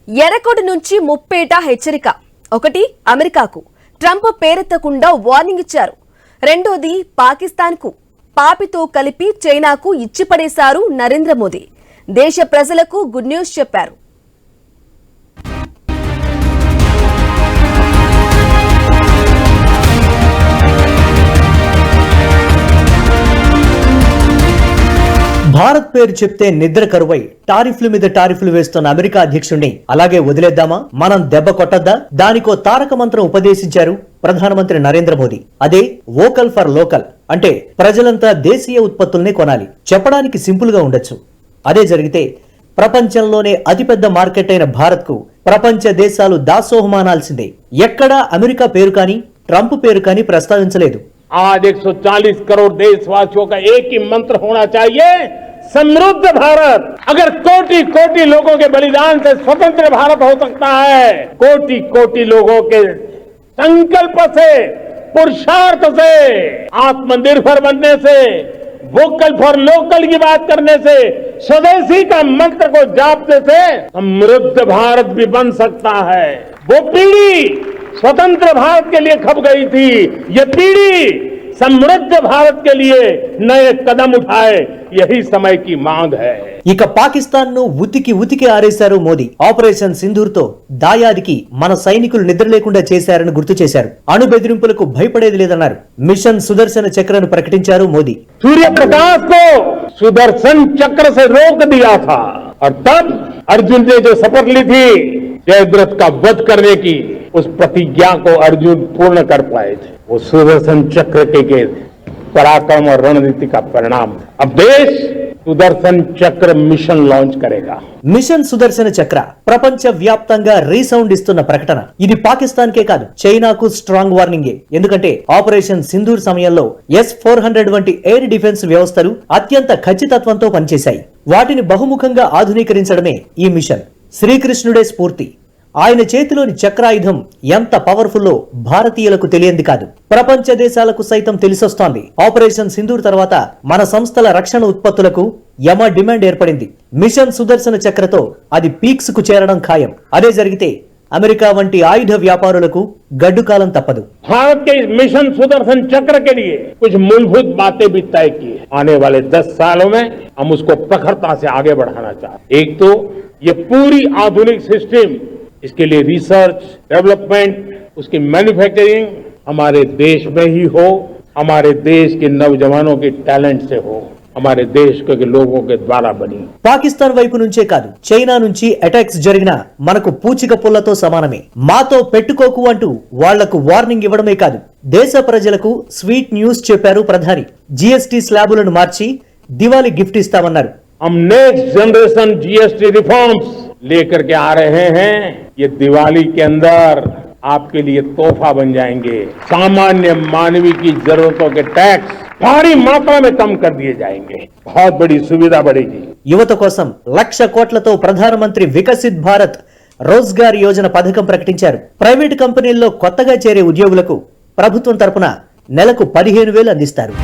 ఎర్రకోట నుంచి ముప్పేట హెచ్చరిక. ఒకటి, అమెరికాకు ట్రంప్ పేరెత్తకుండా వార్నింగ్ ఇచ్చారు. రెండోది, పాకిస్తాన్కు పాపితో కలిపి చైనాకు ఇచ్చిపడేశారు నరేంద్ర మోదీ. దేశ ప్రజలకు గుడ్ న్యూస్ చెప్పారు. భారత్ పేరు చెప్తే నిద్ర కరువై టారిఫ్ల మీద టారిఫ్లు వేస్తున్న అమెరికా అధ్యక్షుడిని అలాగే వదిలేద్దామా, మనం దెబ్బ కొట్టద్దా? దానికో తారక మంత్రం ఉపదేశించారు ప్రధానమంత్రి నరేంద్ర మోదీ. అదే వోకల్ ఫర్ లోకల్. అంటే ప్రజలంతా దేశీయ ఉత్పత్తుల్ని కొనాలి. చెప్పడానికి సింపుల్ గా ఉండొచ్చు. అదే జరిగితే ప్రపంచంలోనే అతిపెద్ద మార్కెట్ అయిన భారత్ కు ప్రపంచ దేశాలు దాసోహమానాల్సిందే. ఎక్కడా అమెరికా పేరు కానీ ట్రంప్ పేరు కానీ ప్రస్తావించలేదు. आज 140 करोड़ देशवासियों का एक ही मंत्र होना चाहिए, समृद्ध भारत। अगर कोटि कोटि लोगों के बलिदान से स्वतंत्र भारत हो सकता है, कोटि कोटि लोगों के संकल्प से, पुरुषार्थ से, आत्मनिर्भर बनने से, वोकल फॉर लोकल की बात करने से, स्वदेशी का मंत्र को जापने से समृद्ध भारत भी बन सकता है। वो पीढ़ी स्वतंत्र भारत के लिए खप गई थी, ये पीढ़ी समृद्ध भारत के लिए नए कदम उठाए, यही समय की मांग है. ఇక పాకిస్తాన్ ను ఉతికి ఆరేశారు మోదీ. ఆపరేషన్ సింధూర్ తో దాయాదికి మన సైనికులు నిద్ర లేకుండా చేశారని గుర్తు చేశారు. అణు బెదిరింపులకు భయపడేది లేదన్నారు. మిషన్ సుదర్శన చక్రను ప్రకటించారు మోదీ. सूर्य प्रकाश को सुदर्शन चक्र से रोक दिया था और तब अर्जुन ने जो शपथ ली थी जयद्रथ का वध करने की, उस प्रतिज्ञा को अर्जुन पूर्ण कर पाए थे. वो सुदर्शन चक्र के पराक्रम और रणनीति का परिणाम. अब देश సుదర్శన్ చక్ర మిషన్ లాంచ్ కరేగా. మిషన్ సుదర్శన చక్ర ప్రపంచ వ్యాప్తంగా రీసౌండ్ ఇస్తున్న ప్రకటన. ఇది పాకిస్తాన్ కే కాదు, చైనాకు స్ట్రాంగ్ వార్నింగే. ఎందుకంటే ఆపరేషన్ సింధూర్ సమయంలో S-400 వంటి ఎయిర్ డిఫెన్స్ వ్యవస్థలు అత్యంత ఖచ్చితత్వంతో పనిచేశాయి. వాటిని బహుముఖంగా ఆధునీకరించడమే ఈ మిషన్. శ్రీకృష్ణుడే స్ఫూర్తి. ఆయన చేతిలోని చక్రాయుధం ఎంత పవర్ఫుల్లో భారతీయులకు తెలియంది కాదు, ప్రపంచ దేశాలకు సైతం తెలిసొస్తోంది. ఆపరేషన్ సింధూర్ తర్వాత మన సంస్థల రక్షణ ఉత్పత్తులకు యమ డిమాండ్ ఏర్పడింది. మిషన్ సుదర్శన చక్రతో అది పీక్స్ కు చేరడం ఖాయం. అదే జరిగితే అమెరికా వంటి ఆయుధ వ్యాపారులకు గడ్డు కాలం తప్పదు. भारत के इस मिशन सुदर्शन चक्र के लिए कुछ मूलभूत बातें भी तय की है. आने वाले 10 सालों में हम उसको प्रखरता से आगे बढ़ाना चाहते हैं. एक तो ये पूरी आधुनिक सिस्टम, इसके लिए रिसर्च डेवलपमेंट, उसकी मैन्युफैक्चरिंग हमारे देश में ही हो, हमारे देश के नौजवानों के टैलेंट से हो, हमारे देश के लोगों के द्वारा बनी. పాకిస్తాన్ వైపు నుంచే కాదు, చైనా నుంచి అటాక్స్ జరిగినా మనకు పూచిక పుల్లతో సమానమే. మాతో పెట్టుకోకు అంటూ వాళ్లకు వార్నింగ్ ఇవ్వడమే కాదు, దేశ ప్రజలకు స్వీట్ న్యూస్ చెప్పారు ప్రధాని. జీఎస్టీ స్లాబులను మార్చి దివాళీ గిఫ్ట్ ఇస్తామన్నారు. हम नेक्स्ट जनरेशन जीएसटी रिफॉर्म्स लेकर के आ रहे हैं. ये दिवाली के अंदर आपके लिए तोहफा बन जाएंगे. सामान्य मानवीय की जरूरतों के टैक्स भारी मात्रा में कम कर दिए जाएंगे. बहुत बड़ी सुविधा बढ़ेगी. యువత కోసం 1,00,000 కోట్లతో ప్రధానమంత్రి వికసిత్ భారత్ రోజ్గార్ యోజన పథకం ప్రకటించారు. ప్రైవేటు కంపెనీల్లో కొత్తగా చేరే ఉద్యోగులకు ప్రభుత్వం తరపున నెలకు 15,000 అందిస్తారు.